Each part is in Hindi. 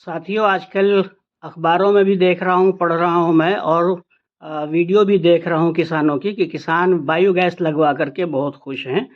साथियों, आजकल अखबारों में भी देख रहा हूँ, पढ़ रहा हूँ मैं, और वीडियो भी देख रहा हूँ किसानों की कि किसान बायोगैस लगवा करके बहुत खुश हैं।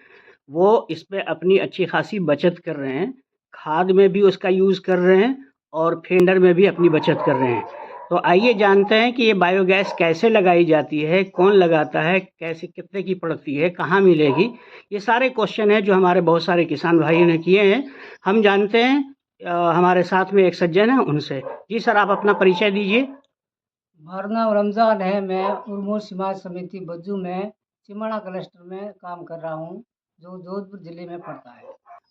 वो इस पे अपनी अच्छी खासी बचत कर रहे हैं, खाद में भी उसका यूज़ कर रहे हैं और फेंडर में भी अपनी बचत कर रहे हैं। तो आइए जानते हैं कि ये बायोगैस कैसे लगाई जाती है, कौन लगाता है, कैसे, कितने की पड़ती है, कहाँ मिलेगी। ये सारे क्वेश्चन हैं जो हमारे बहुत सारे किसान भाइयों ने किए हैं। हम जानते हैं, हमारे साथ में एक सज्जन है उनसे। जी सर, आप अपना परिचय दीजिए। हमारा नाम रमज़ान है। मैं उर्मू समाज समिति बज्जू में चिमाड़ा क्लस्टर में काम कर रहा हूँ, जो जोधपुर ज़िले में पड़ता है।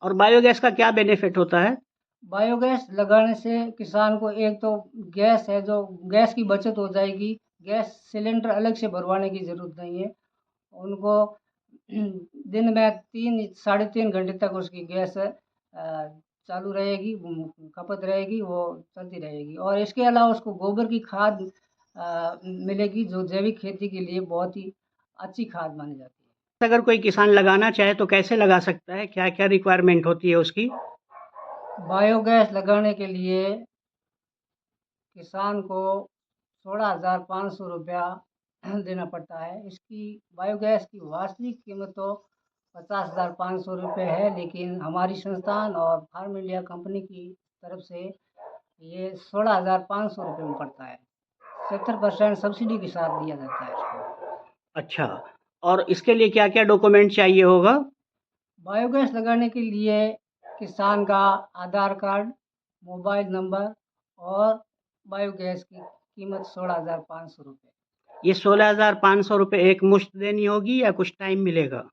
और बायोगैस का क्या बेनिफिट होता है? बायोगैस लगाने से किसान को एक तो गैस है, जो गैस की बचत हो जाएगी। गैस सिलेंडर अलग से भरवाने की ज़रूरत नहीं है उनको। दिन में 3 साढ़े 3 घंटे तक उसकी गैस चालू रहेगी, खपत रहेगी, वो चलती रहेगी। और इसके अलावा उसको गोबर की खाद मिलेगी, जो जैविक खेती के लिए बहुत ही अच्छी खाद मानी जाती है। अगर कोई किसान लगाना चाहे तो कैसे लगा सकता है? क्या-क्या रिक्वायरमेंट होती है उसकी? बायोगैस लगाने के लिए किसान को 16,500 रुपया देना पड़ता है। इसकी बायोगैस की वास्तविक कीमत तो 50,500 रुपये है, लेकिन हमारी संस्थान और फार्म इंडिया कंपनी की तरफ से ये 16,500 रुपये में पड़ता है। 70% सब्सिडी के साथ दिया जाता है इसको। अच्छा, और इसके लिए क्या-क्या डॉक्यूमेंट चाहिए होगा? बायोगैस लगाने के लिए किसान का आधार कार्ड, मोबाइल नंबर और बायोगैस की कीमत 16,500 रुपये। ये 16,500 रुपये एक मुश्त देनी होगी या कुछ टाइम मिलेगा?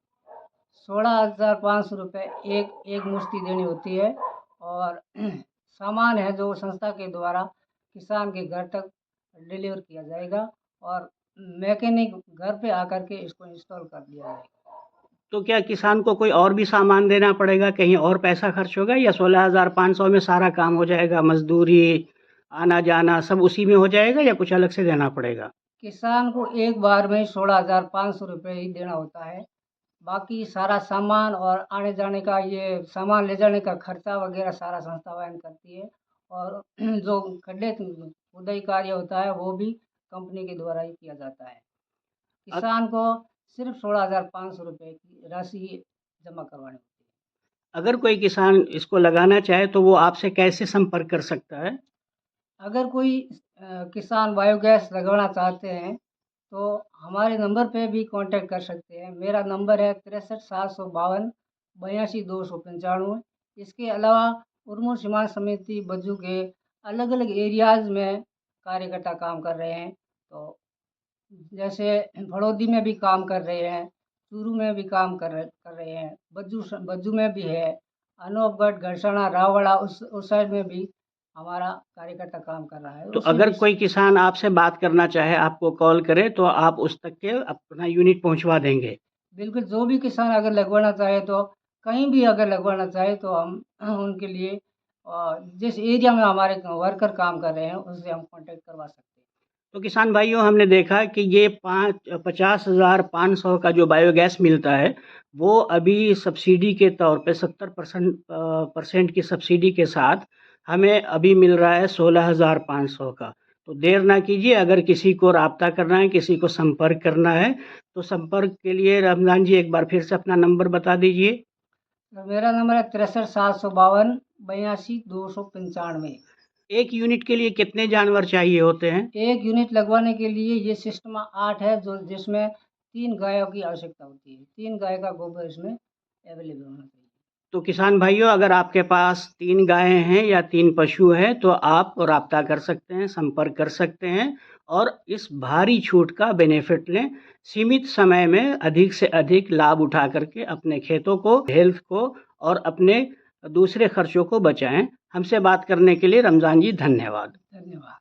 16,500 रुपये एक एक मुश्ती देनी होती है। और सामान है जो संस्था के द्वारा किसान के घर तक डिलीवर किया जाएगा और मैकेनिक घर पे आकर के इसको इंस्टॉल कर दिया जाएगा। तो क्या किसान को कोई और भी सामान देना पड़ेगा, कहीं और पैसा खर्च होगा, या 16,500 में सारा काम हो जाएगा? मजदूरी, आना-जाना सब उसी में हो जाएगा या कुछ अलग से देना पड़ेगा? किसान को एक बार में 16,500 रुपये ही देना होता है। बाकी सारा सामान और आने जाने का, ये सामान ले जाने का खर्चा वगैरह सारा संस्था वहन करती है। और जो खड्डे खुदाई कार्य होता है वो भी कंपनी के द्वारा ही किया जाता है। अ किसान को सिर्फ 16,500 रुपये की राशि जमा करवानी होती है। अगर कोई किसान इसको लगाना चाहे तो वो आपसे कैसे संपर्क कर सकता है? अगर कोई किसान बायोगैस लगवाना चाहते हैं तो हमारे नंबर पे भी कांटेक्ट कर सकते हैं। मेरा नंबर है 63,752 82,295। इसके अलावा उर्मू समाज समिति बज्जू के अलग अलग एरियाज़ में कार्यकर्ता काम कर रहे हैं। तो जैसे भड़ोदी में भी काम कर रहे हैं, चूरू में भी काम कर रहे हैं, बज्जू में भी है, अनूपगढ़, घरसाना, रावड़ा उस साइड में भी हमारा कार्यकर्ता काम कर रहा है। तो उससे अगर भी कोई किसान आपसे बात करना चाहे, आपको कॉल करे, तो आप उस तक के अपना यूनिट पहुँचवा देंगे? बिल्कुल, जो भी किसान अगर लगवाना चाहे तो कहीं भी अगर लगवाना चाहे तो हम उनके लिए जिस एरिया में हमारे वर्कर काम कर रहे हैं उससे हम कांटेक्ट करवा सकते हैं। तो किसान भाइयों, हमने देखा कि ये 50,500 का जो बायोगैस मिलता है, वो अभी सब्सिडी के तौर पे 70% की सब्सिडी के साथ हमें अभी मिल रहा है 16,500 का। तो देर ना कीजिए, अगर किसी को राब्ता करना है, किसी को संपर्क करना है, तो संपर्क के लिए रमज़ान जी एक बार फिर से अपना नंबर बता दीजिए। तो मेरा नंबर है 63,752 82,295। एक यूनिट के लिए कितने जानवर चाहिए होते हैं? एक यूनिट लगवाने के लिए ये सिस्टम 8 है, जो जिसमें 3 गायों की आवश्यकता होती है। 3 गाय का गोबर इसमें अवेलेबल होना चाहिए। तो किसान भाइयों, अगर आपके पास 3 गायें हैं या 3 पशु हैं, तो आप राब्ता कर सकते हैं, संपर्क कर सकते हैं और इस भारी छूट का बेनिफिट लें। सीमित समय में अधिक से अधिक लाभ उठा करके अपने खेतों को, हेल्थ को और अपने दूसरे खर्चों को बचाएं। हमसे बात करने के लिए रमज़ान जी धन्यवाद। धन्यवाद।